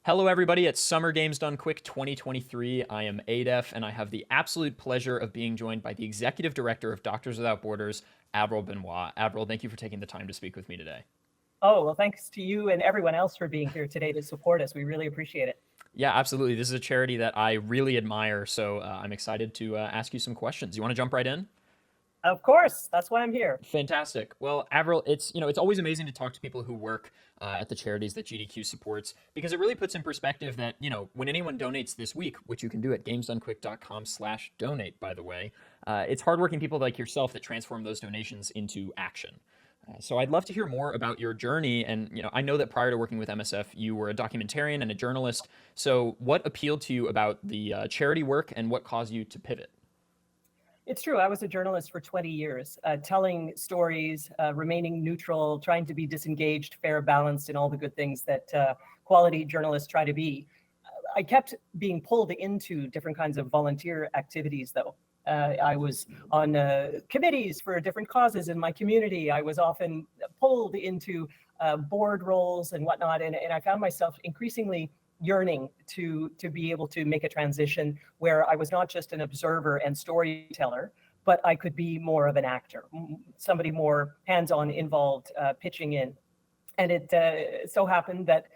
Hello, everybody. It's Summer Games Done Quick 2023. I am ADEF, and I have the absolute pleasure of being joined by the Executive Director of Doctors Without Borders, Avril Benoît. Avril, thank you for taking the time to speak with me today. Oh, well, thanks to you and everyone else for being here today to support us. We really appreciate it. Yeah, absolutely. This is a charity that I really admire, so I'm excited to ask you some questions. You want to jump right in? Of course, that's why I'm here. Fantastic. Well, Avril, it's always amazing to talk to people who work at the charities that GDQ supports because it really puts in perspective that when anyone donates this week, which you can do at gamesdonequick.com/donate, by the way, it's hardworking people like yourself that transform those donations into action. So I'd love to hear more about your journey, and I know that prior to working with MSF, you were a documentarian and a journalist. So what appealed to you about the charity work, and what caused you to pivot? It's true. I was a journalist for 20 years, telling stories, remaining neutral, trying to be disengaged, fair, balanced, and all the good things that quality journalists try to be. I kept being pulled into different kinds of volunteer activities, though. I was on committees for different causes in my community. I was often pulled into board roles and whatnot, and I found myself increasingly yearning to be able to make a transition where I was not just an observer and storyteller, but I could be more of an actor, somebody more hands-on, involved, pitching in. And it so happened that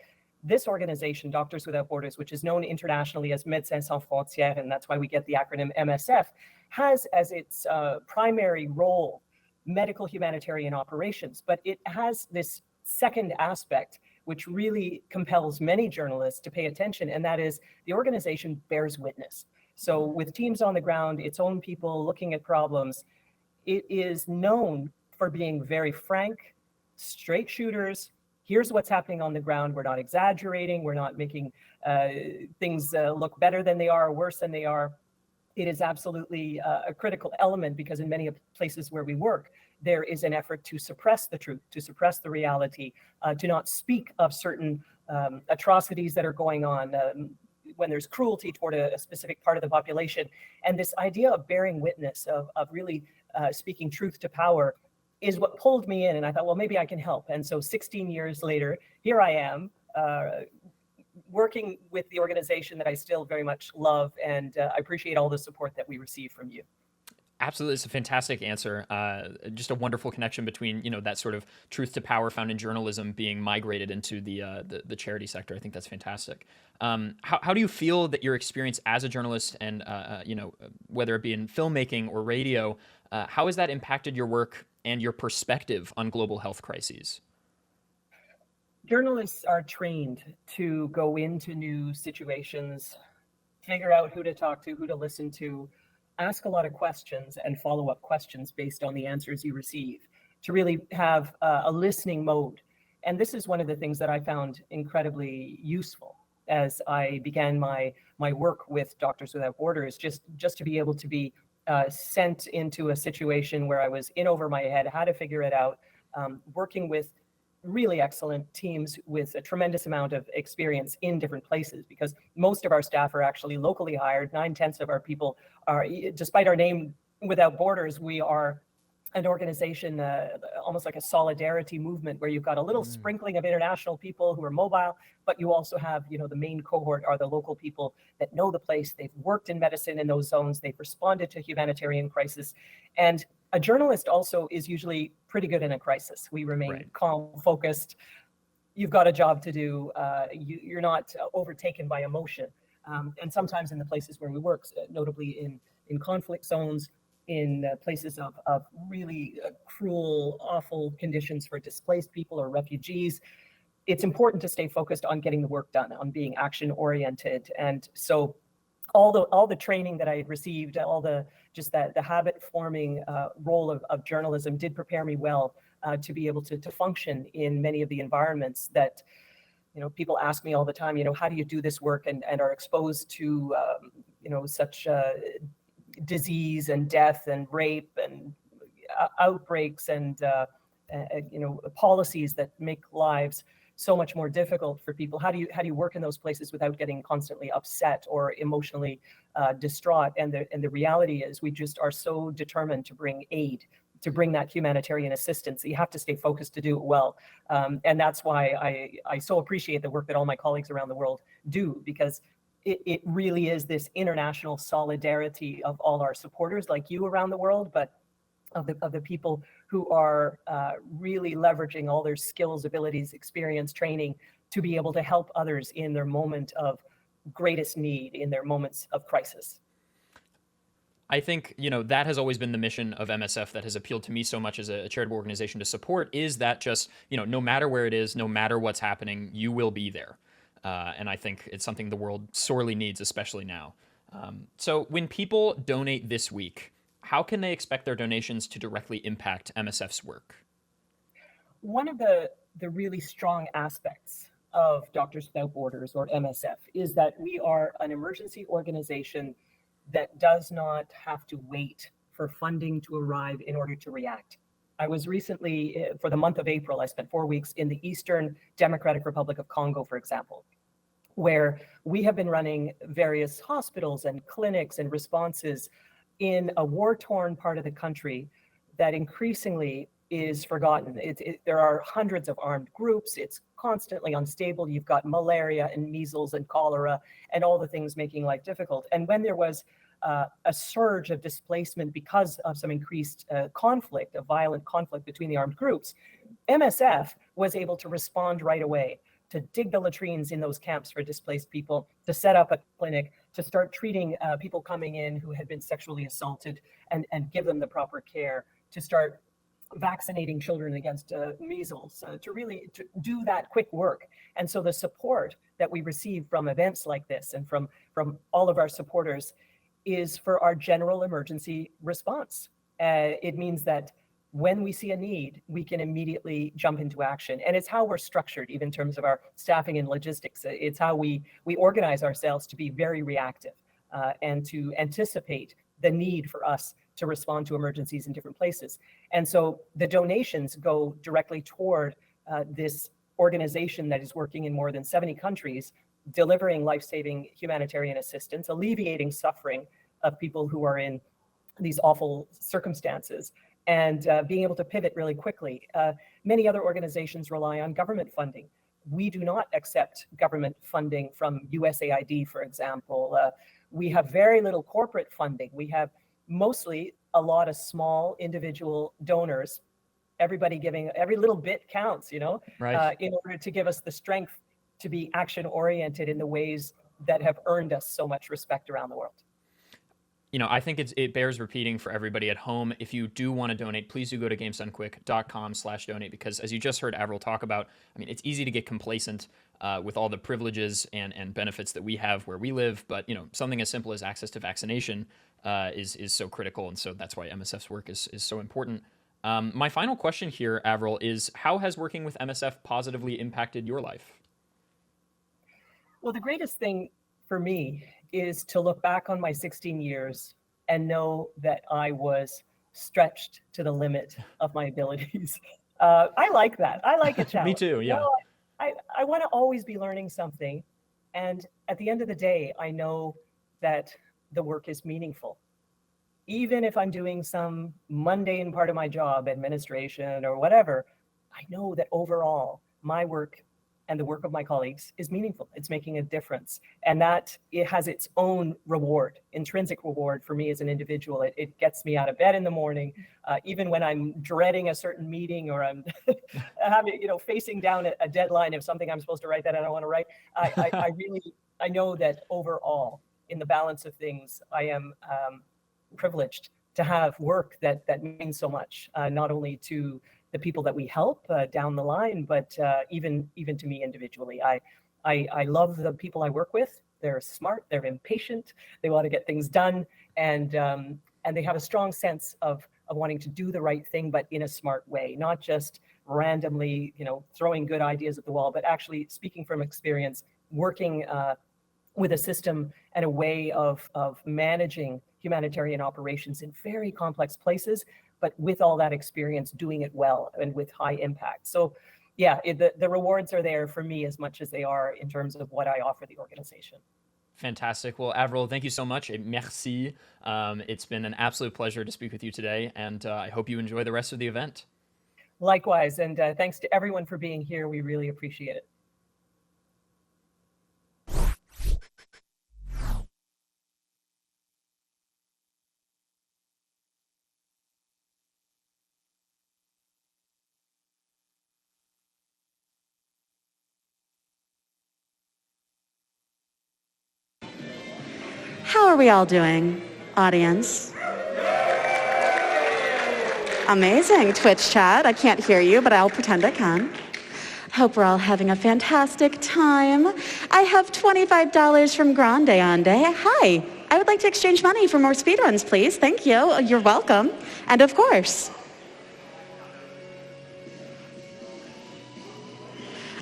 this organization, Doctors Without Borders, which is known internationally as Médecins Sans Frontières, and that's why we get the acronym MSF, has as its primary role medical humanitarian operations. But it has this second aspect, which really compels many journalists to pay attention, and that is the organization bears witness. So with teams on the ground, its own people looking at problems, it is known for being very frank, straight shooters. Here's what's happening on the ground. We're not exaggerating. We're not making things look better than they are or worse than they are. It is absolutely a critical element because in many places where we work, there is an effort to suppress the truth, to suppress the reality, to not speak of certain atrocities that are going on when there's cruelty toward a specific part of the population. And this idea of bearing witness, of really speaking truth to power, is what pulled me in. And I thought, well, maybe I can help. And so 16 years later, here I am, working with the organization that I still very much love, and I appreciate all the support that we receive from you. Absolutely, it's a fantastic answer. Just a wonderful connection between that sort of truth to power found in journalism being migrated into the charity sector. I think that's fantastic. How do you feel that your experience as a journalist and whether it be in filmmaking or radio, how has that impacted your work and your perspective on global health crises? Journalists are trained to go into new situations, figure out who to talk to, who to listen to, ask a lot of questions and follow up questions based on the answers you receive, to really have a listening mode. And this is one of the things that I found incredibly useful as I began my work with Doctors Without Borders, just to be able to be sent into a situation where I was in over my head, how to figure it out, working with really excellent teams with a tremendous amount of experience in different places, because most of our staff are actually locally hired. 9/10 of our people are, despite our name Without Borders, we are an organization almost like a solidarity movement where you've got a little sprinkling of international people who are mobile, but you also have, the main cohort are the local people that know the place. They've worked in medicine in those zones. They've responded to humanitarian crisis. And a journalist also is usually pretty good in a crisis. We remain Right. calm, focused. You've got a job to do. You're not overtaken by emotion. And sometimes in the places where we work, notably in conflict zones, in places of really cruel, awful conditions for displaced people or refugees, it's important to stay focused on getting the work done, on being action oriented. And so all the training that I had received, all the just that the habit forming role of journalism did prepare me well to be able to function in many of the environments that, people ask me all the time, how do you do this work, and are exposed to, such disease and death and rape and outbreaks and, policies that make lives so much more difficult for people. How do you work in those places without getting constantly upset or emotionally distraught? And the reality is we just are so determined to bring aid, to bring that humanitarian assistance. You have to stay focused to do it well. And that's why I so appreciate the work that all my colleagues around the world do, because it really is this international solidarity of all our supporters like you around the world, but of the people who are really leveraging all their skills, abilities, experience, training to be able to help others in their moment of greatest need, in their moments of crisis. I think, that has always been the mission of MSF that has appealed to me so much as a charitable organization to support, is that just, no matter where it is, no matter what's happening, you will be there. And I think it's something the world sorely needs, especially now. So when people donate this week, how can they expect their donations to directly impact MSF's work? One of the really strong aspects of Doctors Without Borders, or MSF, is that we are an emergency organization that does not have to wait for funding to arrive in order to react. I was recently, for the month of April, I spent 4 weeks in the Eastern Democratic Republic of Congo, for example, where we have been running various hospitals and clinics and responses in a war-torn part of the country that increasingly is forgotten. There are hundreds of armed groups. It's constantly unstable. You've got malaria and measles and cholera and all the things making life difficult. And when there was a surge of displacement because of some increased conflict, a violent conflict between the armed groups, MSF was able to respond right away, to dig the latrines in those camps for displaced people, to set up a clinic, to start treating people coming in who had been sexually assaulted and give them the proper care, to start vaccinating children against measles, to do that quick work. And so the support that we receive from events like this and from all of our supporters is for our general emergency response. It means that when we see a need, we can immediately jump into action. And it's how we're structured, even in terms of our staffing and logistics. It's how we organize ourselves to be very reactive and to anticipate the need for us to respond to emergencies in different places. And so the donations go directly toward this organization that is working in more than 70 countries, delivering life-saving humanitarian assistance, alleviating suffering of people who are in these awful circumstances, and being able to pivot really quickly. Many other organizations rely on government funding. We do not accept government funding from USAID, for example. We have very little corporate funding. We have mostly a lot of small individual donors, everybody giving, every little bit counts, Right. In order to give us the strength to be action oriented in the ways that have earned us so much respect around the world. I think it bears repeating for everybody at home. If you do want to donate, please do go to gamesdonequick.com/donate, because as you just heard Avril talk about, it's easy to get complacent with all the privileges and benefits that we have where we live. But, something as simple as access to vaccination is so critical. And so that's why MSF's work is so important. My final question here, Avril, is how has working with MSF positively impacted your life? Well, the greatest thing for me is to look back on my 16 years and know that I was stretched to the limit of my abilities. I like that. I like a challenge. Me too, yeah. I want to always be learning something. And at the end of the day, I know that the work is meaningful. Even if I'm doing some mundane part of my job, administration or whatever, I know that overall my work and the work of my colleagues is meaningful. It's making a difference. And that it has its own reward, intrinsic reward for me as an individual. It gets me out of bed in the morning, even when I'm dreading a certain meeting or I'm having, facing down a deadline of something I'm supposed to write that I don't want to write. I know that overall, in the balance of things, I am privileged to have work that means so much, not only to the people that we help down the line, but even to me individually. I love the people I work with. They're smart, they're impatient, they want to get things done, and they have a strong sense of wanting to do the right thing, but in a smart way, not just randomly, throwing good ideas at the wall, but actually, speaking from experience, working with a system and a way of managing humanitarian operations in very complex places, but with all that experience, doing it well and with high impact. So yeah, the rewards are there for me as much as they are in terms of what I offer the organization. Fantastic. Well, Avril, thank you so much. Merci. It's been an absolute pleasure to speak with you today, and I hope you enjoy the rest of the event. Likewise, and thanks to everyone for being here. We really appreciate it. How are we all doing, audience? Amazing, Twitch chat. I can't hear you, but I'll pretend I can. Hope we're all having a fantastic time. I have $25 from Grande Ande. Hi, I would like to exchange money for more speedruns, please. Thank you. You're welcome. And of course,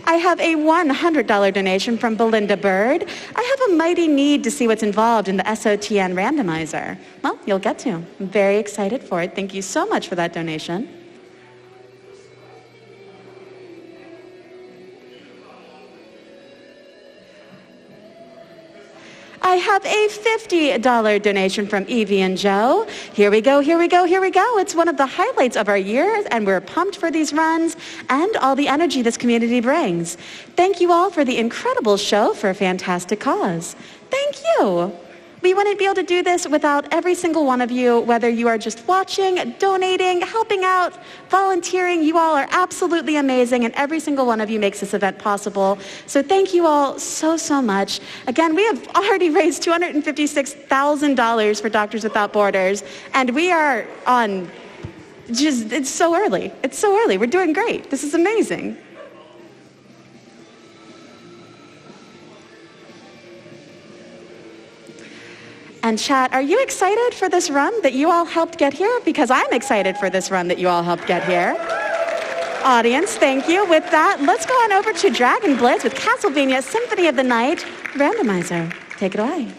I have a $100 donation from Belinda Bird. I have a mighty need to see what's involved in the SOTN randomizer. Well, you'll get to. I'm very excited for it. Thank you so much for that donation. I have a $50 donation from Evie and Joe. Here we go, here we go, here we go. It's one of the highlights of our year, and we're pumped for these runs and all the energy this community brings. Thank you all for the incredible show for a fantastic cause. Thank you. We wouldn't be able to do this without every single one of you, whether you are just watching, donating, helping out, volunteering. You all are absolutely amazing, and every single one of you makes this event possible. So thank you all so, so much. Again, we have already raised $256,000 for Doctors Without Borders, and we are on it's so early. It's so early. We're doing great. This is amazing. And chat, are you excited for this run that you all helped get here? Because I'm excited for this run that you all helped get here. Audience, thank you. With that, let's go on over to Dragon Blitz with Castlevania Symphony of the Night Randomizer. Take it away.